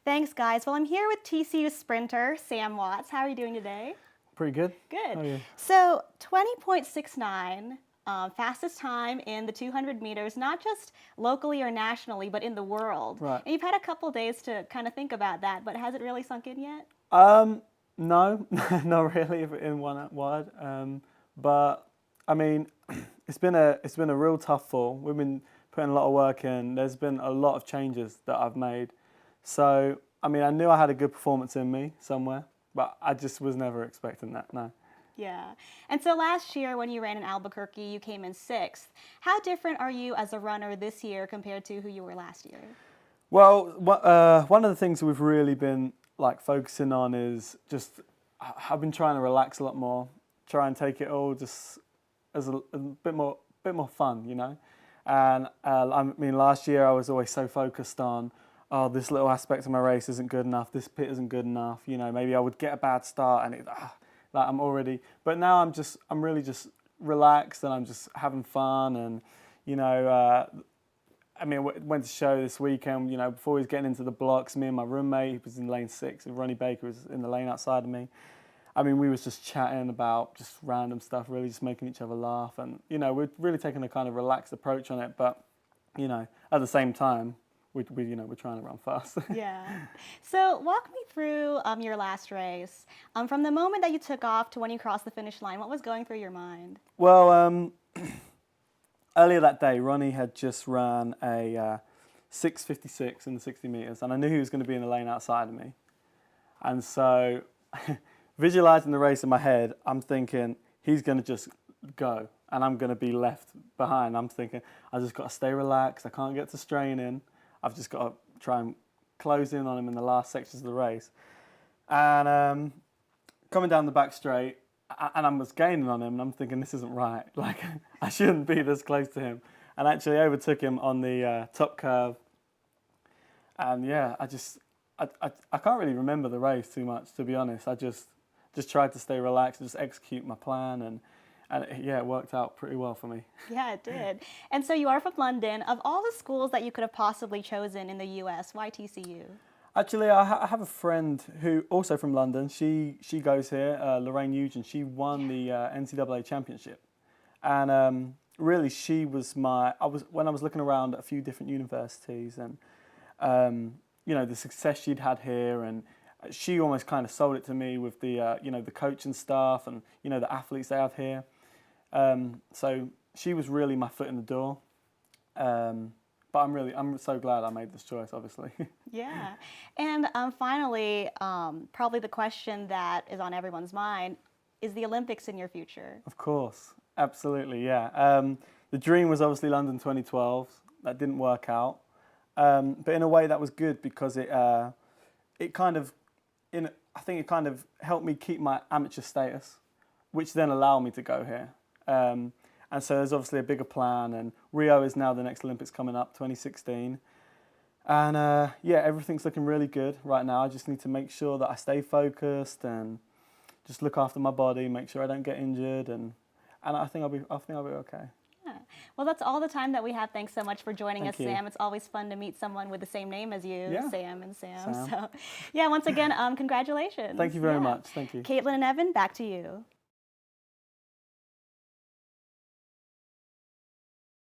Thanks, guys. Well, I'm here with TCU sprinter Sam Watts. How are you doing today? Pretty good. Good. How are you? So 20.69, fastest time in the 200 meters, not just locally or nationally, but in the world. Right. And you've had a couple days to kind of think about that, but has it really sunk in yet? No, not really in one word. But I mean, it's been a real tough fall. We've been putting a lot of work in. There's been a lot of changes that I've made. So I mean, I knew I had a good performance in me somewhere, but I just was never expecting that. No. Yeah. And so last year when you ran in Albuquerque, you came in sixth. How different are you as a runner this year compared to who you were last year? Well, one of the things we've really been like focusing on is just I've been trying to relax a lot more, try and take it all just as a bit more fun, you know. And I mean, last year I was always so focused on, oh, this little aspect of my race isn't good enough, this pit isn't good enough, you know. Maybe I would get a bad start and like I'm already. But now I'm really just relaxed and I'm just having fun and, you know. I mean, went to show this weekend, you know, before he was getting into the blocks, me and my roommate, he was in lane 6, and Ronnie Baker was in the lane outside of me. I mean, we was just chatting about just random stuff, really just making each other laugh. And, you know, we're really taking a kind of relaxed approach on it. But, you know, at the same time, we're trying to run fast. Yeah. So walk me through your last race. From the moment that you took off to when you crossed the finish line, what was going through your mind? Well, earlier that day, Ronnie had just run a 6:56 in the 60 meters, and I knew he was going to be in the lane outside of me. And so, visualizing the race in my head, I'm thinking he's going to just go, and I'm going to be left behind. I'm thinking I just got to stay relaxed. I can't get to straining. I've just got to try and close in on him in the last sections of the race. And coming down the back straight, and I was gaining on him, and I'm thinking, this isn't right. Like, I shouldn't be this close to him. And actually overtook him on the top curve. And yeah, I can't really remember the race too much, to be honest. I just tried to stay relaxed, just execute my plan, and yeah, it worked out pretty well for me. Yeah, it did. And so you are from London. Of all the schools that you could have possibly chosen in the U.S., why TCU? Actually, I have a friend who also from London. She goes here, Lorraine Nugent. She won the NCAA championship, and really she was when I was looking around at a few different universities and you know the success she'd had here, and she almost kind of sold it to me with the you know the coaching staff and you know the athletes they have here. So she was really my foot in the door. But I'm so glad I made this choice, obviously. Yeah. And finally, probably the question that is on everyone's mind, is the Olympics in your future? Of course, absolutely, yeah. The dream was obviously London 2012. That didn't work out, but in a way that was good because it kind of, I think it kind of helped me keep my amateur status, which then allowed me to go here. And so there's obviously a bigger plan, and Rio is now the next Olympics coming up, 2016. And yeah, everything's looking really good right now. I just need to make sure that I stay focused and just look after my body, make sure I don't get injured, and I think I'll be okay. Yeah. Well, that's all the time that we have. Thanks so much for joining Thank us, you. Sam. It's always fun to meet someone with the same name as you, Yeah. Sam and Sam. Sam. So, yeah, once again, congratulations. Thank you very Yeah. much. Thank you. Caitlin and Evan, back to you.